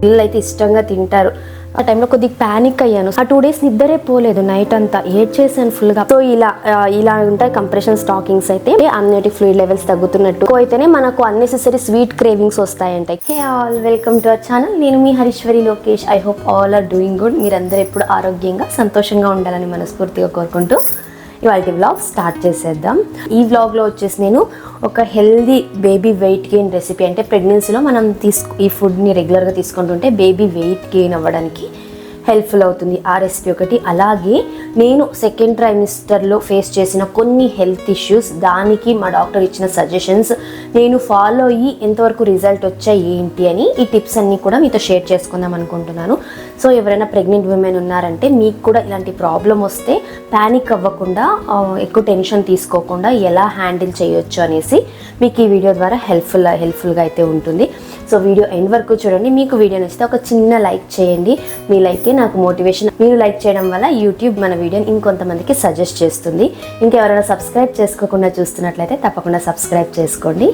పిల్లలు అయితే ఇష్టంగా తింటారు. ఆ టైంలో కొద్దిగా ప్యానిక్ అయ్యాను. ఆ 2 days నిద్రే పోలేదు, నైట్ అంతా ఏడ్ చేశాను ఫుల్గా. సో ఇలా ఉంటాయి కంప్రెషన్ స్టాకింగ్స్ అయితే. అమ్నియోటిక్ ఫ్లూయిడ్ లెవెల్స్ తగ్గుతున్నట్టు అయితేనే మనకు అన్నెసెసరీ స్వీట్ క్రేవింగ్స్ వస్తాయంటాయి. Hey all, welcome to our channel. నేను మీ Hariswari Lokesh. I hope all are doing good. మీరందరూ ఎప్పుడు ఆరోగ్యంగా సంతోషంగా ఉండాలని మనస్ఫూర్తిగా కోరుకుంటూ ఇవాళ వ్లాగ్ స్టార్ట్ చేసేద్దాం. ఈ వ్లాగ్లో వచ్చేసి నేను ఒక healthy baby weight gain recipe, అంటే ప్రెగ్నెన్సీలో మనం ఈ ఫుడ్ని రెగ్యులర్గా తీసుకుంటుంటే బేబీ వెయిట్ గెయిన్ అవ్వడానికి హెల్ప్ఫుల్ అవుతుంది, ఆ రెసిపీ ఒకటి. అలాగే నేను సెకండ్ ట్రైమిస్టర్లో ఫేస్ చేసిన కొన్ని హెల్త్ ఇష్యూస్, దానికి మా డాక్టర్ ఇచ్చిన సజెషన్స్ నేను ఫాలో అయ్యి ఎంతవరకు రిజల్ట్ వచ్చాయి ఏంటి అని ఈ టిప్స్ అన్నీ కూడా మీతో షేర్ చేసుకుందాం అనుకుంటున్నాను. సో ఎవరైనా ప్రెగ్నెంట్ ఉమెన్ ఉన్నారంటే మీకు కూడా ఇలాంటి ప్రాబ్లం వస్తే ప్యానిక్ అవ్వకుండా, ఎక్కువ టెన్షన్ తీసుకోకుండా ఎలా హ్యాండిల్ చేయొచ్చు అనేసి మీకు ఈ వీడియో ద్వారా హెల్ప్ఫుల్గా అయితే ఉంటుంది. సో వీడియో ఎండ్ వరకు చూడండి. మీకు వీడియో నచ్చితే ఒక చిన్న లైక్ చేయండి. మీ లైకే నాకు మోటివేషన్. మీరు లైక్ చేయడం వల్ల యూట్యూబ్ మన వీడియోని ఇంకొంతమందికి సజెస్ట్ చేస్తుంది. ఇంకెవరైనా సబ్స్క్రైబ్ చేసుకోకుండా చూస్తున్నట్లయితే తప్పకుండా సబ్స్క్రైబ్ చేసుకోండి.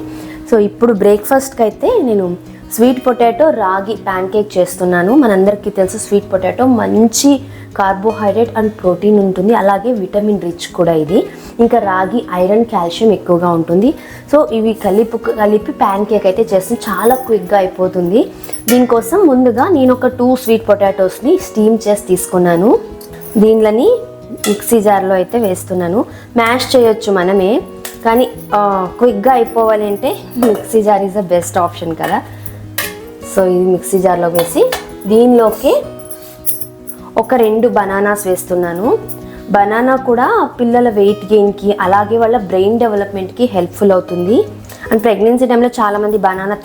సో ఇప్పుడు బ్రేక్ఫాస్ట్కి అయితే నేను స్వీట్ పొటాటో రాగి ప్యాన్ కేక్ చేస్తున్నాను. మనందరికీ తెలుసు స్వీట్ పొటాటో మంచి కార్బోహైడ్రేట్ అండ్ ప్రోటీన్ ఉంటుంది, అలాగే విటమిన్ రిచ్ కూడా ఇది. ఇంకా రాగి ఐరన్, కాల్షియం ఎక్కువగా ఉంటుంది. సో ఇవి కలిపి ప్యాన్ కేక్ అయితే చేస్తుంది, చాలా క్విక్గా అయిపోతుంది. దీనికోసం ముందుగా నేను ఒక 2 స్వీట్ పొటాటోస్ని స్టీమ్ చేసి తీసుకున్నాను. దీనిని మిక్సీ జార్లో అయితే వేస్తున్నాను. మ్యాష్ చేయొచ్చు మనమే, కానీ క్విక్గా అయిపోవాలి అంటే mixie jar is the best option కదా. సో ఇది మిక్సీ జార్లో వేసి దీనిలోకి ఒక 2 బనానాస్ వేస్తున్నాను. బనానా కూడా పిల్లల వెయిట్ గెయిన్కి, అలాగే వాళ్ళ బ్రెయిన్ డెవలప్మెంట్కి హెల్ప్ఫుల్ అవుతుంది. అండ్ ప్రెగ్నెన్సీ టైంలో చాలామంది బనానా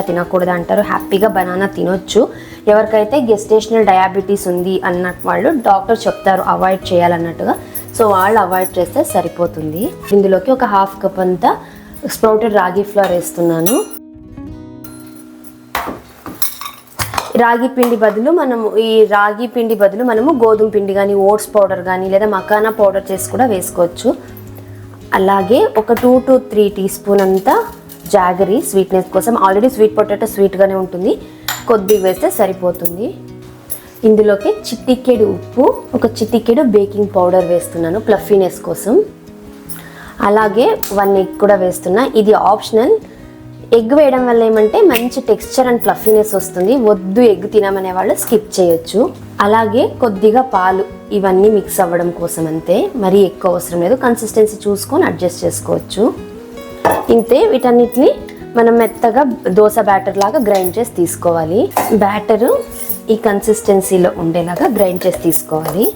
తినకూడదు అంటారు. హ్యాపీగా బనానా తినొచ్చు. ఎవరికైతే గెస్టేషనల్ డయాబెటీస్ ఉంది అన్నట్టు వాళ్ళు డాక్టర్ చెప్తారు అవాయిడ్ చేయాలన్నట్టుగా. సో వాళ్ళు అవాయిడ్ చేస్తే సరిపోతుంది. ఇందులోకి ఒక 1/2 కప్ అంతా స్ప్రౌటెడ్ రాగి ఫ్లోర్ వేస్తున్నాను. రాగి పిండి బదులు మనము గోధుమ పిండి కానీ, ఓట్స్ పౌడర్ కానీ, లేదా మకానా పౌడర్ చేసి కూడా వేసుకోవచ్చు. అలాగే ఒక 2 to 3 టీ స్పూన్ అంతా జాగరీ స్వీట్నెస్ కోసం. ఆల్రెడీ స్వీట్ పొటాటో స్వీట్గానే ఉంటుంది, కొద్దిగా వేస్తే సరిపోతుంది. ఇందులోకి చిటికెడు ఉప్పు, ఒక చిటికెడు బేకింగ్ పౌడర్ వేస్తున్నాను ప్లఫీనెస్ కోసం. అలాగే 1 ఎగ్ కూడా వేస్తున్నా. ఇది ఆప్షనల్. ఎగ్ వేయడం వల్ల ఏమంటే మంచి టెక్స్చర్ అండ్ ఫ్లఫీనెస్ వస్తుంది. వద్దు ఎగ్ తినమనే వాళ్ళు స్కిప్ చేయొచ్చు. అలాగే కొద్దిగా పాలు, ఇవన్నీ మిక్స్ అవ్వడం కోసం అంతే, మరీ ఎక్కువ అవసరం లేదు. కన్సిస్టెన్సీ చూసుకొని అడ్జస్ట్ చేసుకోవచ్చు. ఇంతే. వీటన్నిటిని మనం మెత్తగా దోశ బ్యాటర్ లాగా గ్రైండ్ చేసి తీసుకోవాలి. బ్యాటరు ఈ కన్సిస్టెన్సీలో ఉండేలాగా గ్రైండ్ చేసి తీసుకోవాలి.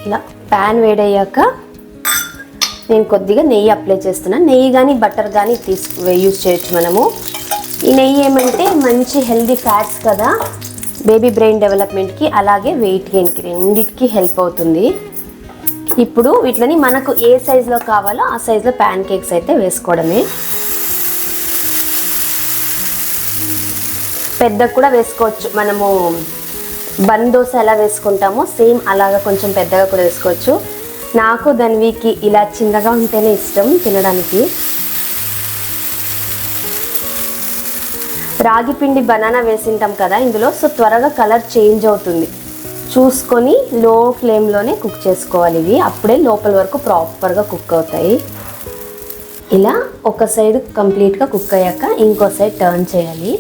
ఇలా ప్యాన్ వేడయ్యాక నేను కొద్దిగా నెయ్యి అప్లై చేస్తున్నాను. నెయ్యి కానీ బటర్ కానీ యూజ్ చేయొచ్చు మనము. ఈ నెయ్యి ఏమంటే మంచి హెల్దీ ఫ్యాట్స్ కదా, బేబీ బ్రెయిన్ డెవలప్మెంట్కి అలాగే వెయిట్ గెయిన్కి రెండింటికి హెల్ప్ అవుతుంది. ఇప్పుడు వీటిని మనకు ఏ సైజులో కావాలో ఆ సైజులో ప్యాన్ కేక్స్ అయితే వేసుకోవడమే. పెద్దగా కూడా వేసుకోవచ్చు. మనము బన్ దోశ ఎలా వేసుకుంటామో సేమ్ అలాగా కొంచెం పెద్దగా కూడా వేసుకోవచ్చు. నాకు ధన్వికి ఇలా చిన్నగా ఉంటేనే ఇష్టం తినడానికి. రాగి పిండి బనానా వేసింటాం కదా ఇందులో, సో త్వరగా కలర్ చేంజ్ అవుతుంది. చూసుకొని లో ఫ్లేమ్లోనే కుక్ చేసుకోవాలి ఇవి, అప్పుడే లోపల వరకు ప్రాపర్గా కుక్ అవుతాయి. ఇలా ఒక సైడ్ కంప్లీట్గా కుక్ అయ్యాక ఇంకో సైడ్ టర్న్ చేయాలి.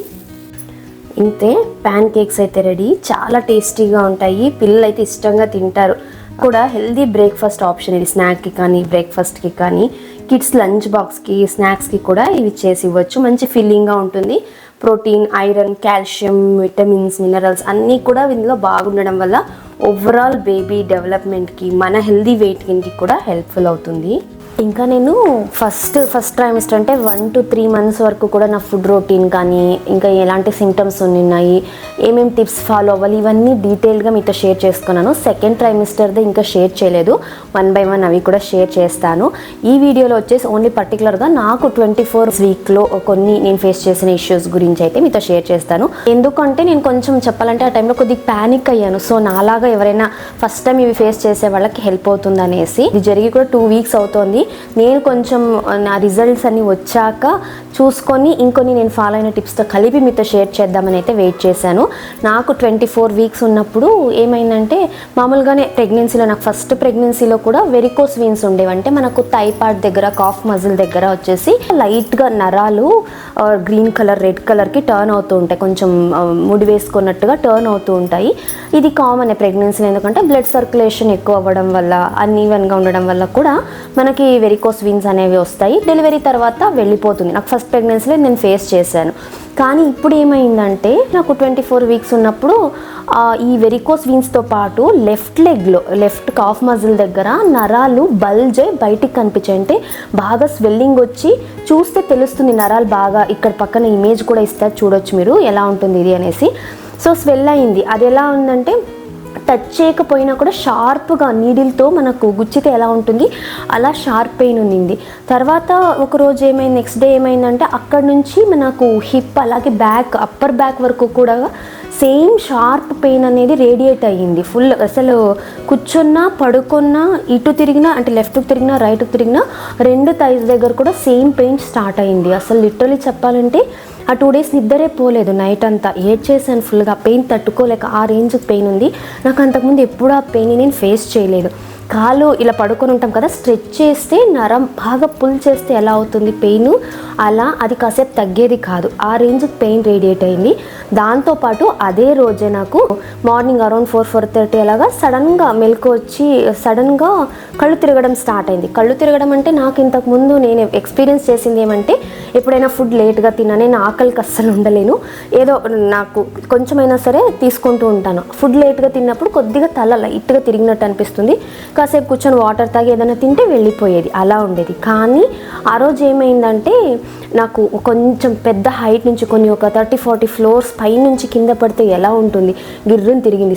ఇంతే, ప్యాన్ కేక్స్ అయితే రెడీ. చాలా టేస్టీగా ఉంటాయి, పిల్లలు అయితే ఇష్టంగా తింటారు కూడా. హెల్దీ బ్రేక్ఫాస్ట్ ఆప్షన్ ఇది. స్నాక్కి కానీ, బ్రేక్ఫాస్ట్కి కానీ, కిడ్స్ లంచ్ బాక్స్కి, స్నాక్స్కి కూడా ఇవి చేసి ఇవ్వచ్చు. మంచి ఫిల్లింగ్గా ఉంటుంది. Protein, iron, calcium, vitamins, minerals అన్నీ కూడా ఇందులో బాగుండడం వల్ల ఓవరాల్ బేబీ డెవలప్మెంట్కి, మన హెల్దీ వెయిట్ గెయిన్కి కూడా హెల్ప్ఫుల్ అవుతుంది. ఇంకా నేను ఫస్ట్ ట్రైమిస్టర్ అంటే 1 to 3 months వరకు కూడా నా ఫుడ్ రొటీన్ కానీ ఇంకా ఎలాంటి సిమ్టమ్స్ ఉన్నాయి, ఏమేమి టిప్స్ ఫాలో అవ్వాలి, ఇవన్నీ డీటెయిల్గా మీతో షేర్ చేసుకున్నాను. సెకండ్ ట్రైమిస్టర్ది ఇంకా షేర్ చేయలేదు, 1 by 1 అవి కూడా షేర్ చేస్తాను. ఈ వీడియోలో వచ్చేసి ఓన్లీ పర్టికులర్గా నాకు 24 వీక్లో కొన్ని నేను ఫేస్ చేసిన ఇష్యూస్ గురించి అయితే మీతో షేర్ చేస్తాను. ఎందుకంటే నేను కొంచెం చెప్పాలంటే ఆ టైంలో కొద్దిగా ప్యానిక్ అయ్యాను. సో నాలాగా ఎవరైనా ఫస్ట్ టైం ఇవి ఫేస్ చేసే వాళ్ళకి హెల్ప్ అవుతుంది అనేసి. ఇది జరిగి కూడా 2 weeks అవుతోంది. నేను కొంచెం నా రిజల్ట్స్ అన్ని వచ్చాక చూసుకొని ఇంకొన్ని నేను ఫాలో అయిన టిప్స్తో కలిపి మీతో షేర్ చేద్దామని అయితే వెయిట్ చేశాను. నాకు 24 weeks ఉన్నప్పుడు ఏమైందంటే మామూలుగానే ప్రెగ్నెన్సీలో, నాకు ఫస్ట్ ప్రెగ్నెన్సీలో కూడా వెరికోస్ వీన్స్ ఉండేవి. అంటే మనకు థై పార్ట్ దగ్గర, కాఫ్ మజిల్ దగ్గర వచ్చేసి లైట్గా నరాలు గ్రీన్ కలర్, రెడ్ కలర్కి టర్న్ అవుతూ ఉంటాయి, కొంచెం ముడి వేసుకున్నట్టుగా టర్న్ అవుతూ ఉంటాయి. ఇది కామన్ ప్రెగ్నెన్సీలో, ఎందుకంటే బ్లడ్ సర్క్యులేషన్ ఎక్కువ అవ్వడం వల్ల, అన్ఈవెన్గా ఉండడం వల్ల కూడా మనకి వెరికోస్ వీన్స్ అనేవి వస్తాయి. డెలివరీ తర్వాత వెళ్ళిపోతుంది. నాకు ఫస్ట్ ప్రెగ్నెన్సీలో నేను ఫేస్ చేశాను. కానీ ఇప్పుడు ఏమైందంటే నాకు 24 weeks ఉన్నప్పుడు ఈ వెరికోస్ వీన్స్తో పాటు లెఫ్ట్ లెగ్లో, లెఫ్ట్ కాఫ్ మజిల్ దగ్గర నరాలు బల్జ్ అయి బయటికి కనిపించాయి. అంటే బాగా స్వెల్లింగ్ వచ్చి చూస్తే తెలుస్తుంది నరాలు బాగా. ఇక్కడ పక్కన ఇమేజ్ కూడా ఇస్తారు, చూడొచ్చు మీరు ఎలా ఉంటుంది ఇది అనేసి. సో స్వెల్ అయింది. అది ఎలా ఉందంటే టచ్ చేయకపోయినా కూడా షార్ప్గా నీడిల్తో మనకు గుచ్చితే ఎలా ఉంటుంది అలా షార్ప్ పెయిన్ ఉన్నింది. తర్వాత ఒకరోజు ఏమైంది, నెక్స్ట్ డే ఏమైందంటే అక్కడ నుంచి మనకు హిప్ అలాగే బ్యాక్, అప్పర్ బ్యాక్ వరకు కూడా సేమ్ షార్ప్ పెయిన్ అనేది రేడియేట్ అయ్యింది ఫుల్. అసలు కూర్చున్నా, పడుకున్నా, ఇటు తిరిగినా, అంటే లెఫ్ట్కి తిరిగినా, రైట్కి తిరిగినా 2 థైస్ దగ్గర కూడా సేమ్ పెయిన్ స్టార్ట్ అయింది. అసలు లిటరలీ చెప్పాలంటే ఆ 2 days నిద్రే పోలేదు. నైట్ అంతా ఏడ్ చేశాను ఫుల్గా, పెయిన్ తట్టుకోలేక. ఆ రేంజ్ పెయిన్ ఉంది. నాకు అంతకుముందు ఎప్పుడు ఆ పెయిన్ నేను ఫేస్ చేయలేదు. కాలు ఇలా పడుకొని ఉంటాం కదా, స్ట్రెచ్ చేస్తే నరం బాగా పుల్ చేస్తే ఎలా అవుతుంది పెయిన్, అలా అది కాసేపు తగ్గేది కాదు. ఆ రేంజ్ పెయిన్ రేడియేట్ అయింది. దాంతోపాటు అదే రోజే నాకు మార్నింగ్ అరౌండ్ 4-4:30 అలాగా సడన్గా మెలకు వచ్చి సడన్గా కళ్ళు తిరగడం స్టార్ట్ అయింది. కళ్ళు తిరగడం అంటే నాకు ఇంతకుముందు నేను ఎక్స్పీరియన్స్ చేసింది ఏమంటే, ఎప్పుడైనా ఫుడ్ లేట్గా తిన్నా, నేను ఆకలికి అస్సలు ఉండలేను, ఏదో నాకు కొంచెమైనా సరే తీసుకుంటూ ఉంటాను. ఫుడ్ లేట్గా తిన్నప్పుడు కొద్దిగా తల లైట్గా తిరిగినట్టు అనిపిస్తుంది, కాసేపు కూర్చొని వాటర్ తాగి ఏదైనా తింటే వెళ్ళిపోయేది, అలా ఉండేది. కానీ ఆ రోజు ఏమైందంటే నాకు కొంచెం పెద్ద హైట్ నుంచి ఒక 30-40 floors పై నుంచి కింద పడితే ఎలా ఉంటుంది గిర్రుని తిరిగింది.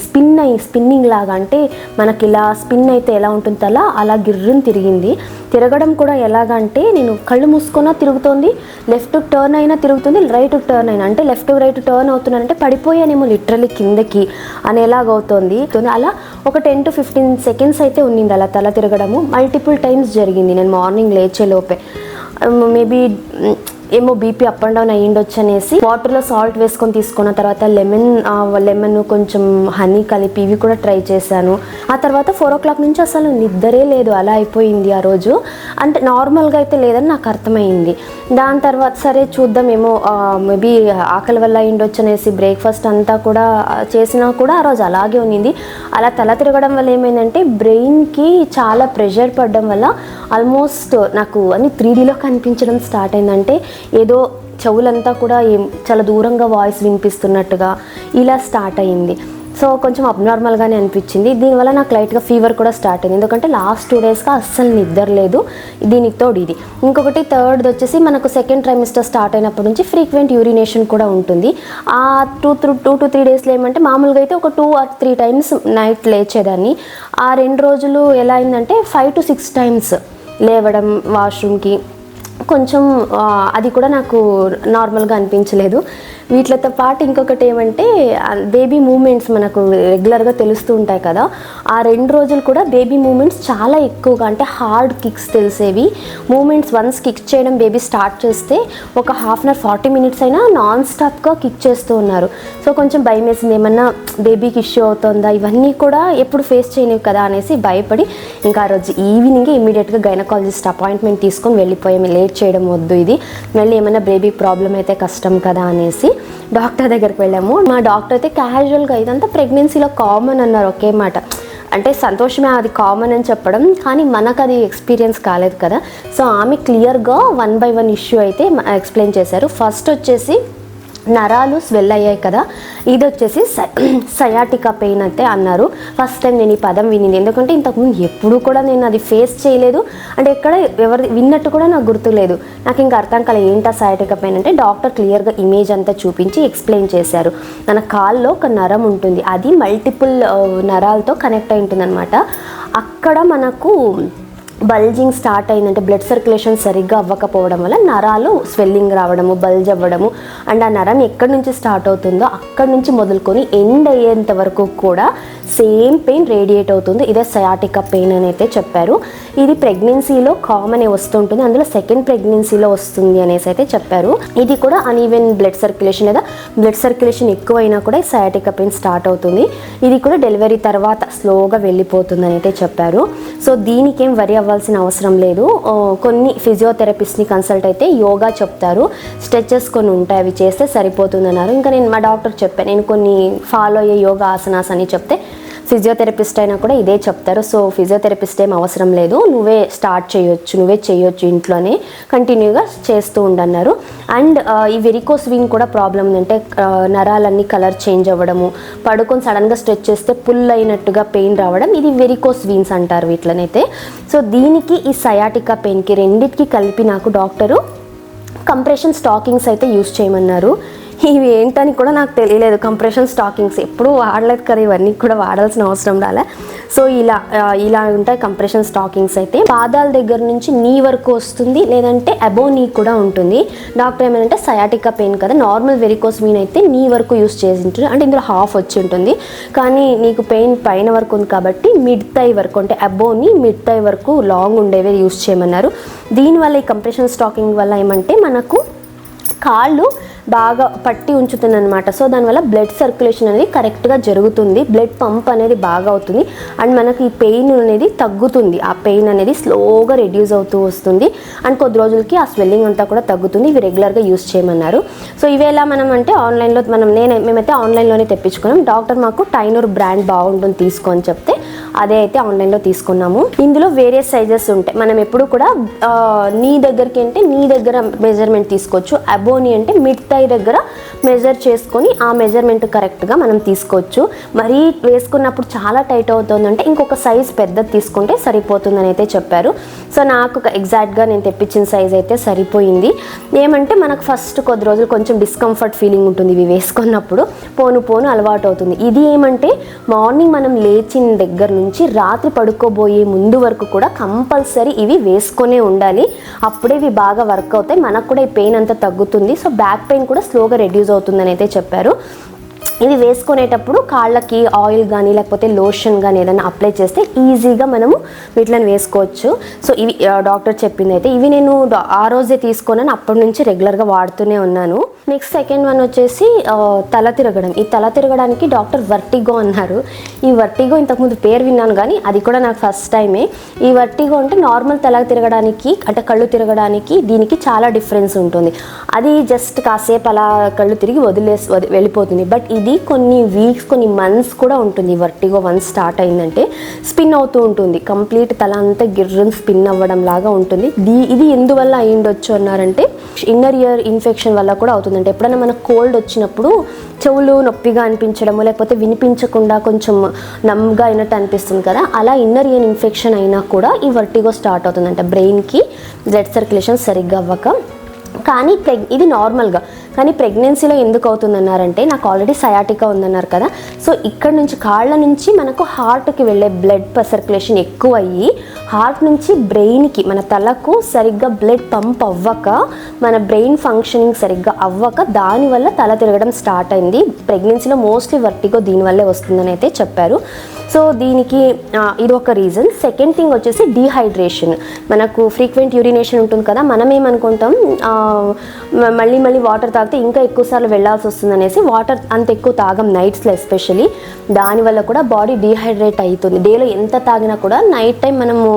స్పిన్నింగ్ లాగా, అంటే మనకి ఇలా స్పిన్ అయితే ఎలా ఉంటుంది అలా గిర్రుని తిరిగింది. తిరగడం కూడా ఎలాగంటే నేను కళ్ళు మూసుకున్నా తిరుగుతోంది, లెఫ్ట్ టర్న్ అయినా తిరుగుతుంది, రైట్ టర్న్ అయినా, అంటే లెఫ్ట్ రైట్ టర్న్ అవుతున్నానంటే పడిపోయానేమో లిటరలీ కిందకి అనేలాగవుతోంది. అలా ఒక 10 to 15 seconds అయితే ఉన్నింది అలా తల తిరగడము. మల్టిపుల్ టైమ్స్ జరిగింది. నేను మార్నింగ్ లేచే లోపే మేబీ ఏమో బీపీ అప్ అండ్ డౌన్ అయ్యిండొచ్చు అనేసి వాటర్లో సాల్ట్ వేసుకొని తీసుకున్న తర్వాత లెమన్ కొంచెం హనీ కలిపి ఇవి కూడా ట్రై చేశాను. ఆ తర్వాత 4 o'clock నుంచి అసలు నిద్రే లేదు, అలా అయిపోయింది ఆ రోజు. అంటే నార్మల్గా అయితే లేదని నాకు అర్థమైంది. దాని తర్వాత సరే చూద్దాం, ఏమో మేబీ ఆకలి వల్ల అయ్యిండొచ్చు అనేసి బ్రేక్ఫాస్ట్ అంతా కూడా చేసినా కూడా ఆ రోజు అలాగే ఉన్నింది. అలా తల తిరగడం వల్ల ఏమైందంటే బ్రెయిన్కి చాలా ప్రెషర్ పడడం వల్ల ఆల్మోస్ట్ నాకు అన్ని 3Dలో కనిపించడం స్టార్ట్ అయిందంటే ఏదో చెవులంతా కూడా చాలా దూరంగా వాయిస్ వినిపిస్తున్నట్టుగా ఇలా స్టార్ట్ అయింది. సో కొంచెం అబ్నార్మల్గానే అనిపించింది. దీనివల్ల నాకు లైట్గా ఫీవర్ కూడా స్టార్ట్ అయింది, ఎందుకంటే లాస్ట్ 2 daysగా అస్సలు నిద్ర లేదు. దీనికి తోడు ఇది. ఇంకొకటి థర్డ్ వచ్చేసి మనకు సెకండ్ ట్రైమిస్టర్ స్టార్ట్ అయినప్పటి నుంచి ఫ్రీక్వెంట్ యూరినేషన్ కూడా ఉంటుంది. ఆ 2 to 3 daysలో ఏమంటే మామూలుగా అయితే ఒక 2 or 3 times నైట్ లేచేదాన్ని. ఆ 2 రోజులు ఎలా అయిందంటే 5 to 6 times లేవడం వాష్రూమ్కి. కొంచెం అది కూడా నాకు నార్మల్గా అనిపించలేదు. వీటితో పాటు ఇంకొకటి ఏమంటే బేబీ మూమెంట్స్ మనకు రెగ్యులర్గా తెలుస్తూ ఉంటాయి కదా, ఆ 2 రోజులు కూడా బేబీ మూమెంట్స్ చాలా ఎక్కువగా, అంటే హార్డ్ కిక్స్ తెలిసేవి. మూమెంట్స్ వన్స్ కిక్ చేయడం బేబీ స్టార్ట్ చేస్తే ఒక 1/2 hour 40 minutes అయినా నాన్ స్టాప్గా కిక్ చేస్తూ ఉన్నారు. సో కొంచెం భయం వేసింది, ఏమన్నా బేబీకి ఇష్యూ అవుతుందా, ఇవన్నీ కూడా ఎప్పుడు ఫేస్ చేయలేవు కదా అనేసి భయపడి ఇంకా ఆ రోజు ఈవినింగ్ ఇమీడియట్గా గైనకాలజిస్ట్ అపాయింట్మెంట్ తీసుకొని వెళ్ళిపోయాము. లేట్ చేయడం వద్దు, ఇది మళ్ళీ ఏమైనా బేబీ ప్రాబ్లం అయితే కష్టం కదా అనేసి డాక్టర్ దగ్గరికి వెళ్ళాము. మా డాక్టర్ అయితే క్యాజువల్గా ఇదంతా ప్రెగ్నెన్సీలో కామన్ అన్నారు, ఒకే మాట. అంటే సంతోషమే అది కామన్ అని చెప్పడం, కానీ మనకు అది ఎక్స్పీరియన్స్ కాలేదు కదా. సో ఆమె క్లియర్గా 1 by 1 ఇష్యూ అయితే ఎక్స్ప్లెయిన్ చేశారు. ఫస్ట్ వచ్చేసి నరాలు స్వెల్ అయ్యాయి కదా, ఇది వచ్చేసి సయాటికా పెయిన్ అయితే అన్నారు. ఫస్ట్ టైం నేను ఈ పదం వినింది, ఎందుకంటే ఇంతకుముందు ఎప్పుడు కూడా నేను అది ఫేస్ చేయలేదు, అంటే ఎక్కడ ఎవరు విన్నట్టు కూడా నాకు గుర్తులేదు. నాకు ఇంకా అర్థం కాలేదు ఏంటా సయాటికా పెయిన్ అంటే. డాక్టర్ క్లియర్గా ఇమేజ్ అంతా చూపించి ఎక్స్ప్లెయిన్ చేశారు. మన కాల్లో ఒక నరం ఉంటుంది, అది మల్టిపుల్ నరాలతో కనెక్ట్ అయి ఉంటుంది అనమాట. అక్కడ మనకు బల్జింగ్ స్టార్ట్ అయిందంటే బ్లడ్ సర్క్యులేషన్ సరిగ్గా అవ్వకపోవడం వల్ల నరాలు స్వెల్లింగ్ రావడము, బల్జ్ అవ్వడము, అండ్ ఆ నరం ఎక్కడి నుంచి స్టార్ట్ అవుతుందో అక్కడి నుంచి మొదలుకొని ఎండ్ అయ్యేంత వరకు కూడా సేమ్ పెయిన్ రేడియేట్ అవుతుంది. ఇదే సయాటికా పెయిన్ అని అయితే చెప్పారు. ఇది ప్రెగ్నెన్సీలో కామన్ వస్తుంటుంది, అందులో సెకండ్ ప్రెగ్నెన్సీలో వస్తుంది అనేసి అయితే చెప్పారు. ఇది కూడా అన్ఈవెన్ బ్లడ్ సర్క్యులేషన్ లేదా బ్లడ్ సర్క్యులేషన్ ఎక్కువైనా కూడా సయాటికా పెయిన్ స్టార్ట్ అవుతుంది. ఇది కూడా డెలివరీ తర్వాత స్లోగా వెళ్ళిపోతుంది అని అయితే చెప్పారు. సో దీనికి ఏం వరి అవ్వాల్సిన అవసరం లేదు. కొన్ని ఫిజియోథెరపిస్ట్ని కన్సల్ట్ అయితే యోగా చెప్తారు, స్ట్రెచెస్ కొన్ని ఉంటాయి, అవి చేస్తే సరిపోతుంది అన్నారు. ఇంకా నేను మా డాక్టర్ చెప్పాను, నేను కొన్ని ఫాలో అయ్యే యోగా ఆసనాస్ అని చెప్తే ఫిజియోథెరపిస్ట్ అయినా కూడా ఇదే చెప్తారు. సో ఫిజియోథెరపిస్ట్ ఏం అవసరం లేదు, నువ్వే స్టార్ట్ చేయొచ్చు, నువ్వే చేయొచ్చు ఇంట్లోనే, కంటిన్యూగా చేస్తూ ఉండన్నారు. అండ్ ఈ వెరికోస్ వీన్ కూడా ప్రాబ్లం ఉందంటే నరాలన్నీ కలర్ చేంజ్ అవ్వడము, పడుకొని సడన్గా స్ట్రెచ్ చేస్తే పుల్ అయినట్టుగా పెయిన్ రావడం, ఇది వెరికోస్ వీన్స్ అంటారు వీటినైతే. సో దీనికి ఈ సయాటికా పెయిన్కి రెండింటికి కలిపి నాకు డాక్టరు కంప్రెషన్ స్టాకింగ్స్ అయితే యూస్ చేయమన్నారు. ఇవి ఏంటని కూడా నాకు తెలియలేదు. కంప్రెషన్ స్టాకింగ్స్ ఎప్పుడూ వాడలేదు కదా, ఇవన్నీ కూడా వాడాల్సిన అవసరం రాలే. సో ఇలా ఉంటాయి కంప్రెషన్ స్టాకింగ్స్ అయితే. పాదాల దగ్గర నుంచి నీ వరకు వస్తుంది, లేదంటే అబో నీ కూడా ఉంటుంది. డాక్టర్ ఏమంటే సయాటికా పెయిన్ కదా, నార్మల్ వెరికోస్ వీన్ అయితే నీ వరకు యూస్ చేసి ఉంటుంది, అంటే ఇందులో హాఫ్ వచ్చి ఉంటుంది. కానీ నీకు పెయిన్ పైన వరకు ఉంది కాబట్టి మిడ్ థై వరకు, అంటే అబోని మిడ్ థై వరకు లాంగ్ ఉండేవి యూస్ చేయమన్నారు. దీనివల్ల ఈ కంప్రెషన్ స్టాకింగ్ వల్ల ఏమంటే మనకు కాళ్ళు బాగా పట్టి ఉంచుతుంది అనమాట. సో దానివల్ల బ్లడ్ సర్క్యులేషన్ అనేది కరెక్ట్గా జరుగుతుంది, బ్లడ్ పంప్ అనేది బాగా అవుతుంది, అండ్ మనకి ఈ పెయిన్ అనేది తగ్గుతుంది. ఆ పెయిన్ అనేది స్లోగా రెడ్యూస్ అవుతూ వస్తుంది, అండ్ కొద్ది రోజులకి ఆ స్వెల్లింగ్ అంతా కూడా తగ్గుతుంది. ఇవి రెగ్యులర్గా యూస్ చేయమన్నారు. సో ఇవి ఎలా మనం అంటే ఆన్లైన్లో మేమైతే ఆన్లైన్లోనే తెప్పించుకున్నాం. డాక్టర్ మాకు టైనూర్ బ్రాండ్ బాగుంటుంది తీసుకో అని చెప్తే అదే అయితే ఆన్లైన్లో తీసుకున్నాము. ఇందులో వేరే సైజెస్ ఉంటాయి. మనం ఎప్పుడు కూడా నీ దగ్గరికి అంటే నీ దగ్గర మెజర్మెంట్ తీసుకోవచ్చు, అబోని అంటే మిడ్ థై దగ్గర మెజర్ చేసుకొని ఆ మెజర్మెంట్ కరెక్ట్గా మనం తీసుకోవచ్చు. మరీ వేసుకున్నప్పుడు చాలా టైట్ అవుతుందంటే ఇంకొక సైజ్ పెద్దది తీసుకుంటే సరిపోతుందని అయితే చెప్పారు. సో నాకు ఎగ్జాక్ట్గా నేను తెప్పించిన సైజ్ అయితే సరిపోయింది. ఏమంటే మనకు ఫస్ట్ కొద్ది రోజులు కొంచెం డిస్కంఫర్ట్ ఫీలింగ్ ఉంటుంది ఇవి వేసుకున్నప్పుడు, పోను అలవాటు అవుతుంది. ఇది ఏమంటే మార్నింగ్ మనం లేచిన దగ్గర నుంచి రాత్రి పడుకోబోయే ముందు వరకు కూడా కంపల్సరీ ఇవి వేసుకొనే ఉండాలి. అప్పుడే ఇవి బాగా వర్క్ అవుతాయి, మనకు కూడా ఈ పెయిన్ అంతా తగ్గుతుంది. సో బ్యాక్ పెయిన్ కూడా స్లోగా రెడ్యూస్ అవుతుందని అయితే చెప్పారు. ఇది వేసుకునేటప్పుడు కాళ్ళకి ఆయిల్ కానీ లేకపోతే లోషన్ కానీ ఏదైనా అప్లై చేస్తే ఈజీగా మనము వీటిని వేసుకోవచ్చు. సో ఇవి డాక్టర్ చెప్పింది అయితే, ఇవి నేను ఆ రోజే తీసుకున్నాను, అప్పటి నుంచి రెగ్యులర్గా వాడుతూనే ఉన్నాను. నెక్స్ట్ సెకండ్ వన్ వచ్చేసి తల తిరగడం. ఈ తల తిరగడానికి డాక్టర్ వర్టిగో అన్నారు. ఈ వర్టిగో ఇంతకుముందు పేరు విన్నాను కానీ అది కూడా నాకు ఫస్ట్ టైమే. ఈ వర్టిగో అంటే నార్మల్ తల తిరగడానికి అంటే కళ్ళు తిరగడానికి దీనికి చాలా డిఫరెన్స్ ఉంటుంది. అది జస్ట్ కాసేపు అలా కళ్ళు తిరిగి వెళ్ళిపోతుంది. బట్ ఇది కొన్ని వీక్స్ కొన్ని మంత్స్ కూడా ఉంటుంది. వర్టిగో వన్స్ స్టార్ట్ అయిందంటే స్పిన్ అవుతూ ఉంటుంది, కంప్లీట్ తల అంతా గిర్రన్ స్పిన్ అవ్వడం లాగా ఉంటుంది. ఇది ఎందువల్ల అయ్యిండొచ్చు అన్నారంటే ఇన్నర్ ఇయర్ ఇన్ఫెక్షన్ వల్ల కూడా అవుతుంది. అంటే ఎప్పుడైనా మనకు కోల్డ్ వచ్చినప్పుడు చెవులు నొప్పిగా అనిపించడము లేకపోతే వినిపించకుండా కొంచెం నమ్గా అయినట్టు అనిపిస్తుంది కదా, అలా ఇన్నర్ ఇయర్ ఇన్ఫెక్షన్ అయినా కూడా ఈ వర్టిగో స్టార్ట్ అవుతుంది. అంటే బ్రెయిన్కి బ్లడ్ సర్క్యులేషన్ సరిగ్గా అవ్వక. కానీ ఇది నార్మల్గా, కానీ ప్రెగ్నెన్సీలో ఎందుకు అవుతుందన్నారంటే నాకు ఆల్రెడీ సయాటికా ఉందన్నారు కదా, సో ఇక్కడ నుంచి కాళ్ళ నుంచి మనకు హార్ట్కి వెళ్ళే బ్లడ్ సర్క్యులేషన్ ఎక్కువ అయ్యి హార్ట్ నుంచి బ్రెయిన్కి మన తలకు సరిగ్గా బ్లడ్ పంప్ అవ్వక మన బ్రెయిన్ ఫంక్షనింగ్ సరిగ్గా అవ్వక దానివల్ల తల తిరగడం స్టార్ట్ అయింది. ప్రెగ్నెన్సీలో మోస్ట్లీ వర్టిగో దీనివల్లే వస్తుందని అయితే చెప్పారు. సో దీనికి ఇది ఒక రీజన్. సెకండ్ థింగ్ వచ్చేసి డీహైడ్రేషన్. మనకు ఫ్రీక్వెంట్ యూరినేషన్ ఉంటుంది కదా, మనం ఏమనుకుంటాం మళ్ళీ వాటర్ తాగితే ఇంకా ఎక్కువసార్లు వెళ్ళాల్సి వస్తుంది అనేసి వాటర్ అంత ఎక్కువ తాగం నైట్స్లో ఎస్పెషలీ. దానివల్ల కూడా బాడీ డీహైడ్రేట్ అవుతుంది. డేలో ఎంత తాగినా కూడా నైట్ టైం మనము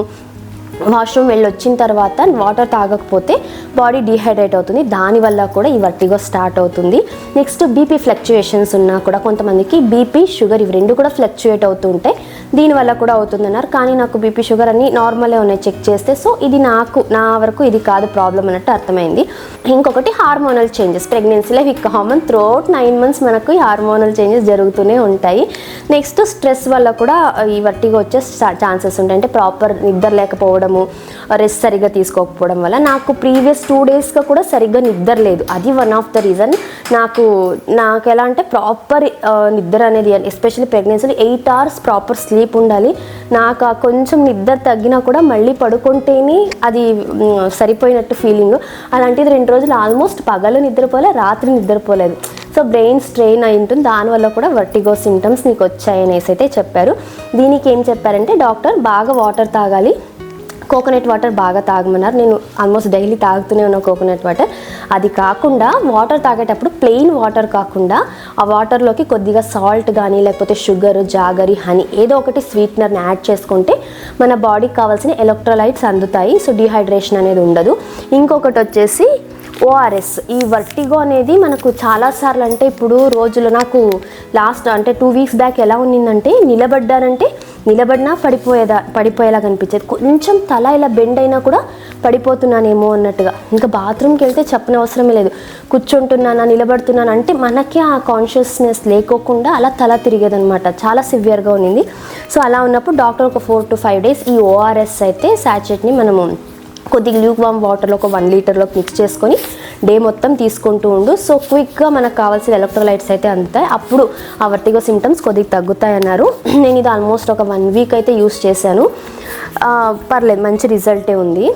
వాష్రూమ్ వెళ్ళి వచ్చిన తర్వాత వాటర్ తాగకపోతే బాడీ డీహైడ్రేట్ అవుతుంది, దానివల్ల కూడా ఈ వర్టిగో స్టార్ట్ అవుతుంది. నెక్స్ట్ బీపీ ఫ్లక్చుయేషన్స్ ఉన్నా కూడా కొంతమందికి బీపీ షుగర్ ఇవి రెండు కూడా ఫ్లక్చుయేట్ అవుతూ ఉంటాయి, దీనివల్ల కూడా అవుతుందన్నారు. కానీ నాకు బీపీ షుగర్ అన్ని నార్మలే ఉన్నాయి చెక్ చేస్తే. సో ఇది నా వరకు ఇది కాదు ప్రాబ్లం అన్నట్టు అర్థమైంది. ఇంకొకటి హార్మోనల్ చేంజెస్. ప్రెగ్నెన్సీలో ఇవి కామన్, త్రూఅవుట్ 9 months మనకు ఈ హార్మోనల్ చేంజెస్ జరుగుతూనే ఉంటాయి. నెక్స్ట్ స్ట్రెస్ వల్ల కూడా ఈ వర్టిగో వచ్చే ఛాన్సెస్ ఉంటాయి. అంటే ప్రాపర్ నిద్ర లేకపోవడము, రెస్ట్ సరిగ్గా తీసుకోకపోవడం వల్ల. నాకు ప్రీవియస్ 2 daysగా కూడా సరిగ్గా నిద్ర లేదు. అది వన్ ఆఫ్ ద రీజన్. నాకు ఎలా అంటే ప్రాపర్ నిద్ర అనేది, ఎస్పెషల్లీ ప్రెగ్నెన్సీలో 8 hours ప్రాపర్ స్లీప్ ఉండాలి. నాకు కొంచెం నిద్ర తగ్గినా కూడా మళ్ళీ పడుకుంటేనే అది సరిపోయినట్టు ఫీలింగ్. అలాంటిది 2 రోజులు ఆల్మోస్ట్ పగలు నిద్రపోలే, రాత్రి నిద్రపోలేదు. సో బ్రెయిన్ స్ట్రెయిన్ అయి ఉంటుంది. దానివల్ల కూడా వర్టిగో సిమ్టమ్స్ నీకు వచ్చాయనేసి అయితే చెప్పారు. దీనికి ఏం చెప్పారంటే డాక్టర్ బాగా వాటర్ తాగాలి, కోకోనట్ వాటర్ బాగా తాగమన్నారు. నేను ఆల్మోస్ట్ డైలీ తాగుతూనే ఉన్నా కోకోనట్ వాటర్. అది కాకుండా వాటర్ తాగేటప్పుడు ప్లెయిన్ వాటర్ కాకుండా ఆ వాటర్లోకి కొద్దిగా సాల్ట్ కానీ లేకపోతే షుగర్, జాగరి, హనీ ఏదో ఒకటి స్వీట్నర్ని యాడ్ చేసుకుంటే మన బాడీకి కావాల్సిన ఎలక్ట్రోలైట్స్ అందుతాయి. సో డీహైడ్రేషన్ అనేది ఉండదు. ఇంకొకటి వచ్చేసి ఓఆర్ఎస్. ఈ వర్టిగో అనేది మనకు చాలాసార్లు, అంటే ఇప్పుడు రోజులు నాకు లాస్ట్ అంటే 2 weeks బ్యాక్ ఎలా ఉన్నిందంటే నిలబడినా పడిపోయేలాగా అనిపించేది. కొంచెం తల ఇలా బెండ్ అయినా కూడా పడిపోతున్నానేమో అన్నట్టుగా. ఇంకా బాత్రూమ్కి వెళ్తే చెప్పనవసరమే లేదు. కూర్చుంటున్నానా నిలబడుతున్నాను అంటే మనకే ఆ కాన్షియస్నెస్ లేకోకుండా అలా తల తిరిగేదనమాట. చాలా సివియర్గా ఉన్నింది. సో అలా ఉన్నప్పుడు డాక్టర్ ఒక 4 to 5 days ఈ ఓఆర్ఎస్ అయితే శాచెట్ని మనము కొద్దిగా ల్యూక్ వామ్ వాటర్లో ఒక 1 literలోకి మిక్స్ చేసుకొని డే మొత్తం తీసుకుంటూ ఉండు. సో క్విక్గా మనకు కావాల్సిన ఎలక్ట్రోలైట్స్ అయితే అందుతాయి. అప్పుడు ఆ వర్టిగో సిమ్టమ్స్ కొద్దిగా తగ్గుతాయి అన్నారు. నేను ఇది ఆల్మోస్ట్ ఒక 1 week అయితే యూస్ చేశాను. పర్లేదు, మంచి రిజల్టే ఉంది.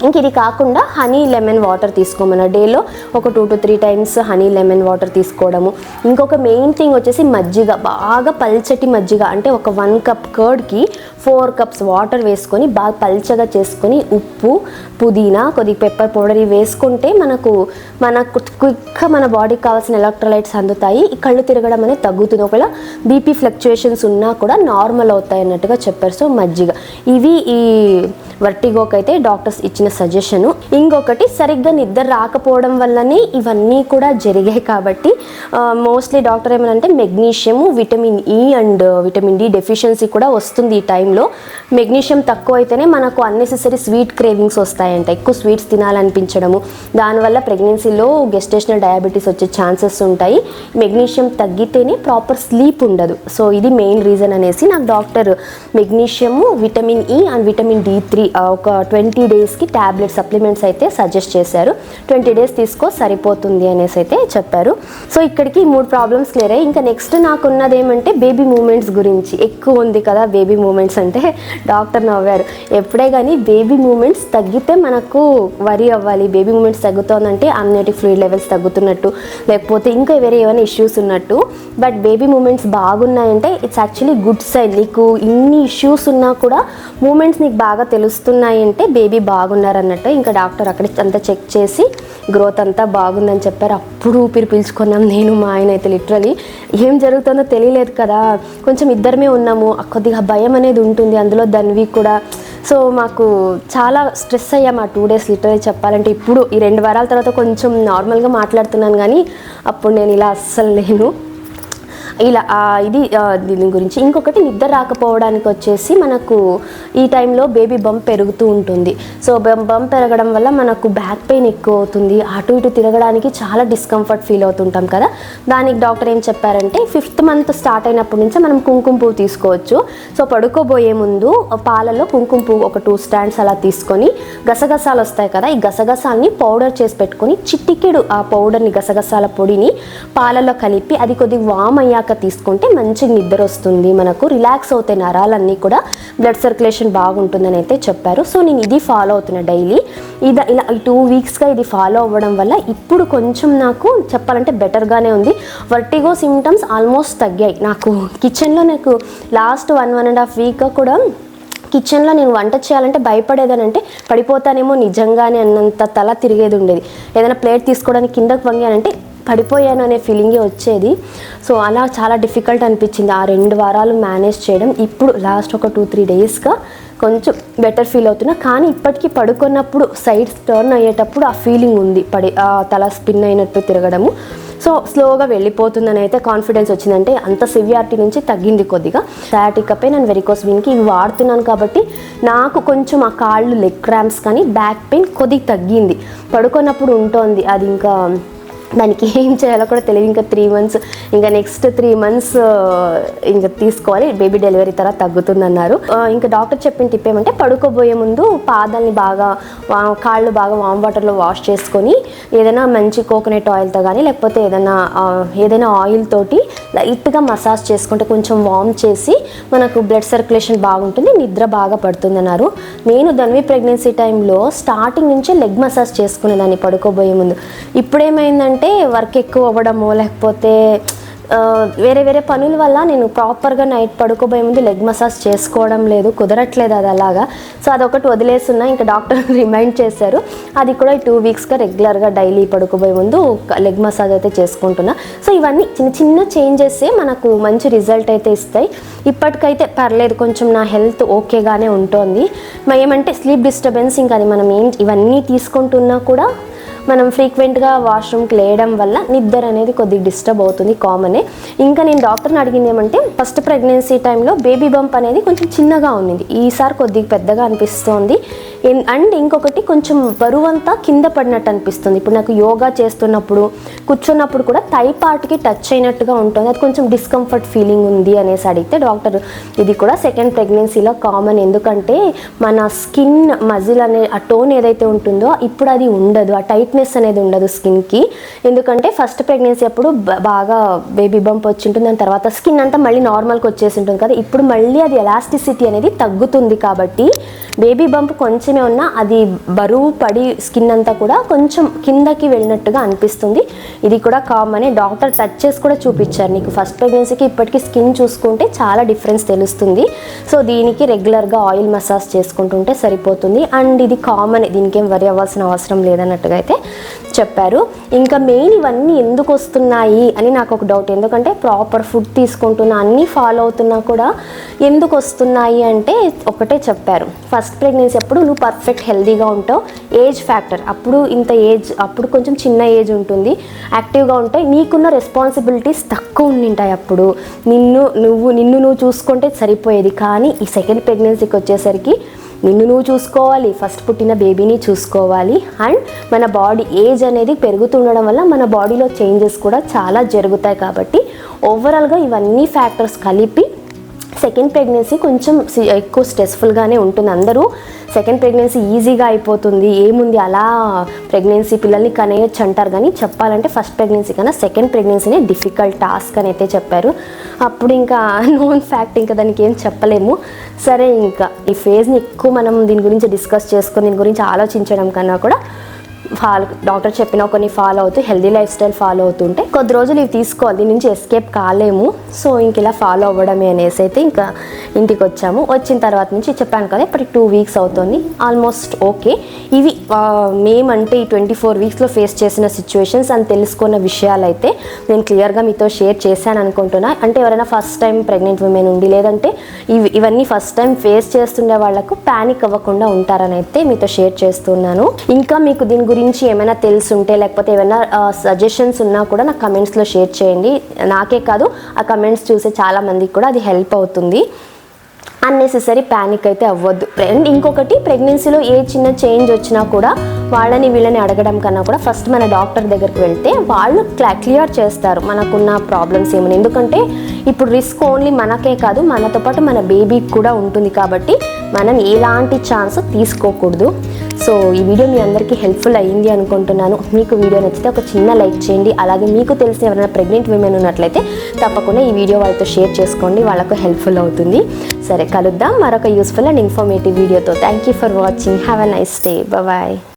ఇంక ఇది కాకుండా హనీ లెమన్ వాటర్ తీసుకోమన్నారు. డేలో ఒక 2 to 3 times honey lemon water తీసుకోవడము. ఇంకొక మెయిన్ థింగ్ వచ్చేసి మజ్జిగ, బాగా పల్చటి మజ్జిగ. అంటే ఒక 1 cup కర్డ్కి 4 cups వాటర్ వేసుకొని బాగా పల్చగా చేసుకొని ఉప్పు, పుదీనా, కొద్దిగా పెప్పర్ పౌడర్ ఇవి వేసుకుంటే మనకు క్విక్గా మన బాడీకి కావాల్సిన ఎలక్ట్రోలైట్స్ అందుతాయి. ఈ కళ్ళు తిరగడం అనేది తగ్గుతుంది. ఒకవేళ బీపీ ఫ్లక్చుయేషన్స్ ఉన్నా కూడా నార్మల్ అవుతాయి అన్నట్టుగా చెప్పారు. సో మజ్జిగ ఇవి ఈ వర్టిగోకి అయితే డాక్టర్స్ ఇచ్చిన సజెషను. ఇంకొకటి సరిగ్గా నిద్ర రాకపోవడం వల్లనే ఇవన్నీ కూడా జరిగాయి. కాబట్టి మోస్ట్లీ డాక్టర్ ఏమనంటే magnesium, vitamin E and vitamin D deficiency కూడా వస్తుంది ఈ టైంలో. మెగ్నీషియం తక్కువ అయితేనే మనకు అన్నెసెసరీ స్వీట్ క్రేవింగ్స్ వస్తాయంట, ఎక్కువ స్వీట్స్ తినాలనిపించడము. దానివల్ల ప్రెగ్నెన్సీలో గెస్టేషనల్ డయాబెటీస్ వచ్చే ఛాన్సెస్ ఉంటాయి. మెగ్నీషియం తగ్గితేనే ప్రాపర్ స్లీప్ ఉండదు. సో ఇది మెయిన్ రీజన్ అనేసి నాకు doctor magnesium, vitamin E and vitamin D3 ఒక 20 daysకి ట్యాబ్లెట్ సప్లిమెంట్స్ అయితే సజెస్ట్ చేశారు. 20 days తీసుకో సరిపోతుంది అనేసి అయితే చెప్పారు. సో ఇక్కడికి 3 ప్రాబ్లమ్స్ క్లియర్ అయ్యి ఇంకా నెక్స్ట్ నాకున్నది ఏమంటే బేబీ మూమెంట్స్ గురించి. ఎక్కువ ఉంది కదా బేబీ మూమెంట్స్ అంటే. డాక్టర్ నవ్వారు. ఎప్పుడే కానీ బేబీ మూమెంట్స్ తగ్గితే మనకు వరి అవ్వాలి. బేబీ మూమెంట్స్ తగ్గుతోందంటే అమ్నియోటిక్ ఫ్లూయిడ్ లెవెల్స్ తగ్గుతున్నట్టు, లేకపోతే ఇంకా వేరే ఏమైనా ఇష్యూస్ ఉన్నట్టు. బట్ బేబీ మూమెంట్స్ బాగున్నాయంటే ఇట్స్ యాక్చువల్లీ గుడ్ సైన్. నీకు ఇన్ని ఇష్యూస్ ఉన్నా కూడా మూమెంట్స్ నీకు బాగా తెలుస్తున్నాయి అంటే బేబీ బాగున్నారన్నట్టు. ఇంకా డాక్టర్ అక్కడ అంతా చెక్ చేసి గ్రోత్ అంతా బాగుందని చెప్పారు. అప్పుడు ఊపిరి పీల్చుకున్నాం నేను, మా ఆయన అయితే. లిటరలీ ఏం జరుగుతుందో తెలియలేదు కదా, కొంచెం ఇద్దరమే ఉన్నాము, కొద్దిగా భయం అనేది ఉంటుంది. అందులో ధన్వి కూడా. సో మాకు చాలా స్ట్రెస్ అయ్యాము ఆ 2 days లిటరలీ చెప్పాలంటే. ఇప్పుడు ఈ 2 వారాల తర్వాత కొంచెం నార్మల్గా మాట్లాడుతున్నాను, కానీ అప్పుడు నేను ఇలా అస్సలు లేను. ఇలా ఇది దీని గురించి. ఇంకొకటి నిద్ర రాకపోవడానికి వచ్చేసి మనకు ఈ టైంలో బేబీ బంప్ పెరుగుతూ ఉంటుంది. సో బంప్ పెరగడం వల్ల మనకు బ్యాక్ పెయిన్ ఎక్కువ అవుతుంది. అటు ఇటు తిరగడానికి చాలా డిస్కంఫర్ట్ ఫీల్ అవుతుంటాం కదా. దానికి డాక్టర్ ఏం చెప్పారంటే 5th month స్టార్ట్ అయినప్పటి నుంచి మనం కుంకుమ పువ్వు తీసుకోవచ్చు. సో పడుకోబోయే ముందు పాలలో కుంకుమ పువ్వు ఒక 2 strands అలా తీసుకొని, గసగసాలు వస్తాయి కదా, ఈ గసగసాలని పౌడర్ చేసి పెట్టుకొని చిటికెడు ఆ పౌడర్ని, గసగసాల పొడిని పాలలో కలిపి అది కొద్దిగా వామ్ అయ్యాక తీసుకుంటే మంచి నిద్ర వస్తుంది, మనకు రిలాక్స్ అవుతాయి నరాలన్నీ కూడా, బ్లడ్ సర్క్యులేషన్ బాగుంటుందని అయితే చెప్పారు. సో నేను ఇది ఫాలో అవుతున్నా డైలీ. ఇలా 2 weeksగా ఇది ఫాలో అవ్వడం వల్ల ఇప్పుడు కొంచెం నాకు చెప్పాలంటే బెటర్గానే ఉంది. వర్టిగో సిమ్టమ్స్ ఆల్మోస్ట్ తగ్గాయి. నాకు కిచెన్లో నాకు లాస్ట్ 1.5 week కూడా కిచెన్లో నేను వంట చేయాలంటే భయపడేదానంటే పడిపోతానేమో నిజంగానే అన్నంత తల తిరిగేది ఉండేది. ఏదైనా ప్లేట్ తీసుకోవడానికి కిందకు వంగానంటే పడిపోయాను అనే ఫీలింగే వచ్చేది. సో అలా చాలా డిఫికల్ట్ అనిపించింది ఆ 2 వారాలు మేనేజ్ చేయడం. ఇప్పుడు లాస్ట్ ఒక 2-3 daysగా కొంచెం బెటర్ ఫీల్ అవుతున్నా. కానీ ఇప్పటికీ పడుకున్నప్పుడు సైడ్స్ టర్న్ అయ్యేటప్పుడు ఆ ఫీలింగ్ ఉంది, తల స్పిన్ అయినట్టు తిరగడము. సో స్లోగా వెళ్ళిపోతుందని అయితే కాన్ఫిడెన్స్ వచ్చిందంటే అంత సివియారిటీ నుంచి తగ్గింది కొద్దిగా. సయాటికా పెయిన్ అండ్ వెరికోస్ వెయిన్కి ఇవి వాడుతున్నాను కాబట్టి నాకు కొంచెం ఆ కాళ్ళు లెగ్ క్రాంప్స్ కానీ బ్యాక్ పెయిన్ కొద్దిగా తగ్గింది. పడుకున్నప్పుడు ఉంటుంది అది, ఇంకా దానికి ఏం చేయాలో కూడా తెలియదు. ఇంకా 3 months, ఇంకా నెక్స్ట్ 3 months ఇంకా తీసుకోవాలి, బేబీ డెలివరీ తర్వాత తగ్గుతుందన్నారు. ఇంకా డాక్టర్ చెప్పిన టిప్ ఏమంటే పడుకోబోయే ముందు పాదాలని బాగా కాళ్ళు బాగా వామ్ వాటర్లో వాష్ చేసుకొని ఏదైనా మంచి కోకోనట్ ఆయిల్తో కానీ లేకపోతే ఏదైనా ఆయిల్ తోటి లైట్గా మసాజ్ చేసుకుంటే కొంచెం వామ్ చేసి మనకు బ్లడ్ సర్క్యులేషన్ బాగుంటుంది, నిద్ర బాగా పడుతుంది అన్నారు. నేను ధన్వి ప్రెగ్నెన్సీ టైంలో స్టార్టింగ్ నుంచే లెగ్ మసాజ్ చేసుకునేదాన్ని పడుకోబోయే ముందు. ఇప్పుడేమైందంటే వర్క్ ఎక్కువ అవ్వడమో లేకపోతే వేరే వేరే పనుల వల్ల నేను ప్రాపర్గా నైట్ పడుకోబోయే ముందు లెగ్ మసాజ్ చేసుకోవడం లేదు, కుదరట్లేదు అది అలాగా. సో అదొకటి వదిలేస్తున్నా. ఇంకా డాక్టర్ రిమైండ్ చేశారు, అది కూడా 2 weeksగా రెగ్యులర్గా డైలీ పడుకోబోయే ముందు లెగ్ మసాజ్ అయితే చేసుకుంటున్నా. సో ఇవన్నీ చిన్న చిన్న చేంజెసే మనకు మంచి రిజల్ట్ అయితే ఇస్తాయి. ఇప్పటికైతే పర్లేదు, కొంచెం నా హెల్త్ ఓకేగానే ఉంటుంది. ఏమంటే స్లీప్ డిస్టర్బెన్స్, ఇంకా అది మనం ఇవన్నీ తీసుకుంటున్నా కూడా మనం ఫ్రీక్వెంట్గా వాష్రూమ్కి లేయడం వల్ల నిద్ర అనేది కొద్దిగా డిస్టర్బ్ అవుతుంది, కామనే. ఇంకా నేను డాక్టర్ని అడిగింది ఏమంటే ఫస్ట్ ప్రెగ్నెన్సీ టైంలో బేబీ బంప్ అనేది కొంచెం చిన్నగా ఉంది, ఈసారి కొద్దిగా పెద్దగా అనిపిస్తుంది. అండ్ ఇంకొకటి కొంచెం బరువంతా కింద పడినట్టు అనిపిస్తుంది. ఇప్పుడు నాకు యోగా చేస్తున్నప్పుడు కూర్చున్నప్పుడు కూడా థై పార్ట్కి టచ్ అయినట్టుగా ఉంటుంది, అది కొంచెం డిస్కంఫర్ట్ ఫీలింగ్ ఉంది అనేసి అడిగితే డాక్టర్ ఇది కూడా సెకండ్ ప్రెగ్నెన్సీలో కామన్, ఎందుకంటే మన స్కిన్ మజిల్ అనే ఆ టోన్ ఏదైతే ఉంటుందో ఇప్పుడు అది ఉండదు, ఆ టైట్నెస్ అనేది ఉండదు స్కిన్కి. ఎందుకంటే ఫస్ట్ ప్రెగ్నెన్సీ అప్పుడు బాగా బేబీ బంప్ వచ్చి ఉంటుంది, దాని తర్వాత స్కిన్ అంతా మళ్ళీ నార్మల్కి వచ్చేసి ఉంటుంది కదా. ఇప్పుడు మళ్ళీ అది ఎలాస్టిసిటీ అనేది తగ్గుతుంది కాబట్టి బేబీ బంప్ కొంచెమే ఉన్నా అది బరువు పడి స్కిన్ అంతా కూడా కొంచెం కిందకి వెళ్ళినట్టుగా అనిపిస్తుంది. ఇది కూడా కామనే. డాక్టర్ టచ్ చేసి కూడా చూపించారు, నీకు ఫస్ట్ ప్రెగ్నెన్సీకి ఇప్పటికీ స్కిన్ చూసుకుంటే చాలా డిఫరెన్స్ తెలుస్తుంది. సో దీనికి రెగ్యులర్గా ఆయిల్ మసాజ్ చేసుకుంటుంటే సరిపోతుంది. అండ్ ఇది కామన్, దీనికి ఏం వరి అవ్వాల్సిన అవసరం లేదన్నట్టుగా అయితే చెప్పారు. ఇంకా మెయిన్ ఇవన్నీ ఎందుకు వస్తున్నాయి అని నాకు ఒక డౌట్, ఎందుకంటే ప్రాపర్ ఫుడ్ తీసుకుంటున్నా అన్నీ ఫాలో అవుతున్నా కూడా ఎందుకు వస్తున్నాయి అంటే ఒకటే చెప్పారు, ఫస్ట్ ప్రెగ్నెన్సీ అప్పుడు నువ్వు పర్ఫెక్ట్ హెల్దీగా ఉంటావు, ఏజ్ ఫ్యాక్టర్, అప్పుడు ఇంత ఏజ్, అప్పుడు కొంచెం చిన్న ఏజ్ ఉంటుంది, యాక్టివ్గా ఉంటాయి, నీకున్న రెస్పాన్సిబిలిటీస్ తక్కువ ఉండింటాయి, అప్పుడు నిన్ను చూసుకుంటే సరిపోయేది. కానీ ఈ సెకండ్ ప్రెగ్నెన్సీకి వచ్చేసరికి నిన్ను నువ్వు చూసుకోవాలి, ఫస్ట్ పుట్టిన బేబీని చూసుకోవాలి, అండ్ మన బాడీ ఏజ్ అనేది పెరుగుతుండడం వల్ల మన బాడీలో చేంజెస్ కూడా చాలా జరుగుతాయి. కాబట్టి ఓవరాల్గా ఇవన్నీ ఫ్యాక్టర్స్ కలిపి సెకండ్ ప్రెగ్నెన్సీ కొంచెం ఎక్కువ స్ట్రెస్ఫుల్గానే ఉంటుంది. అందరూ సెకండ్ ప్రెగ్నెన్సీ ఈజీగా అయిపోతుంది, ఏముంది అలా ప్రెగ్నెన్సీ పిల్లల్ని కనేయచ్చు అంటారు, కానీ చెప్పాలంటే ఫస్ట్ ప్రెగ్నెన్సీ కన్నా సెకండ్ ప్రెగ్నెన్సీనే డిఫికల్ట్ టాస్క్ అని అయితే చెప్పారు. అప్పుడు ఇంకా నోన్ ఫ్యాక్ట్, ఇంకా దానికి ఏం చెప్పలేము. సరే, ఇంకా ఈ ఫేజ్ని ఎక్కువ మనం దీని గురించి డిస్కస్ చేసుకొని దీని గురించి ఆలోచించడం కన్నా కూడా డాక్టర్ చెప్పిన కొన్ని ఫాలో అవుతూ హెల్దీ లైఫ్ స్టైల్ ఫాలో అవుతుంటే కొద్ది రోజులు ఇవి తీసుకోవాలి, దీని నుంచి ఎస్కేప్ కాలేము. సో ఇంక ఇలా ఫాలో అవ్వడమే అనేసి అయితే ఇంకా ఇంటికి వచ్చాము. వచ్చిన తర్వాత నుంచి చెప్పాను కదా ఇప్పటికి 2 weeks అవుతుంది, ఆల్మోస్ట్ ఓకే. ఇవి మేమంటే ఈ 24 weeksలో ఫేస్ చేసిన సిచ్యువేషన్స్ అని తెలుసుకున్న విషయాలు అయితే నేను క్లియర్గా మీతో షేర్ చేశాను అనుకుంటున్నా. అంటే ఎవరైనా ఫస్ట్ టైం ప్రెగ్నెంట్ ఉమెన్ ఉండి లేదంటే ఇవన్నీ ఫస్ట్ టైం ఫేస్ చేస్తుండే వాళ్ళకు ప్యానిక్ అవ్వకుండా ఉంటారని అయితే మీతో షేర్ చేస్తున్నాను. ఇంకా మీకు దీని గురించి ఏమైనా తెలుసుంటే లేకపోతే ఏమైనా సజెషన్స్ ఉన్నా కూడా నాకు కమెంట్స్లో షేర్ చేయండి. నాకే కాదు, ఆ కమెంట్స్ చూసే చాలా మందికి కూడా అది హెల్ప్ అవుతుంది. అన్నెసెసరీ ప్యానిక్ అయితే అవ్వద్దు. అండ్ ఇంకొకటి, ప్రెగ్నెన్సీలో ఏ చిన్న చేంజ్ వచ్చినా కూడా వాళ్ళని వీళ్ళని అడగడం కన్నా కూడా ఫస్ట్ మన డాక్టర్ దగ్గరికి వెళ్తే వాళ్ళు క్లియర్ చేస్తారు మనకున్న ప్రాబ్లమ్స్ ఏమని. ఎందుకంటే ఇప్పుడు రిస్క్ ఓన్లీ మనకే కాదు, మనతో పాటు మన బేబీకి కూడా ఉంటుంది కాబట్టి మనం ఎలాంటి ఛాన్స్ తీసుకోకూడదు. సో ఈ వీడియో మీ అందరికీ హెల్ప్ఫుల్ అయ్యింది అనుకుంటున్నాను. మీకు వీడియో నచ్చితే ఒక చిన్న లైక్ చేయండి. అలాగే మీకు తెలిసిన ఎవరైనా ప్రెగ్నెంట్ విమెన్ ఉన్నట్లయితే తప్పకుండా ఈ వీడియో వాళ్ళతో షేర్ చేసుకోండి, వాళ్ళకు హెల్ప్ఫుల్ అవుతుంది. సరే, కలుద్దాం మరొక యూస్ఫుల్ అండ్ ఇన్ఫర్మేటివ్ వీడియోతో. Thank you for watching. Have a nice day. Bye.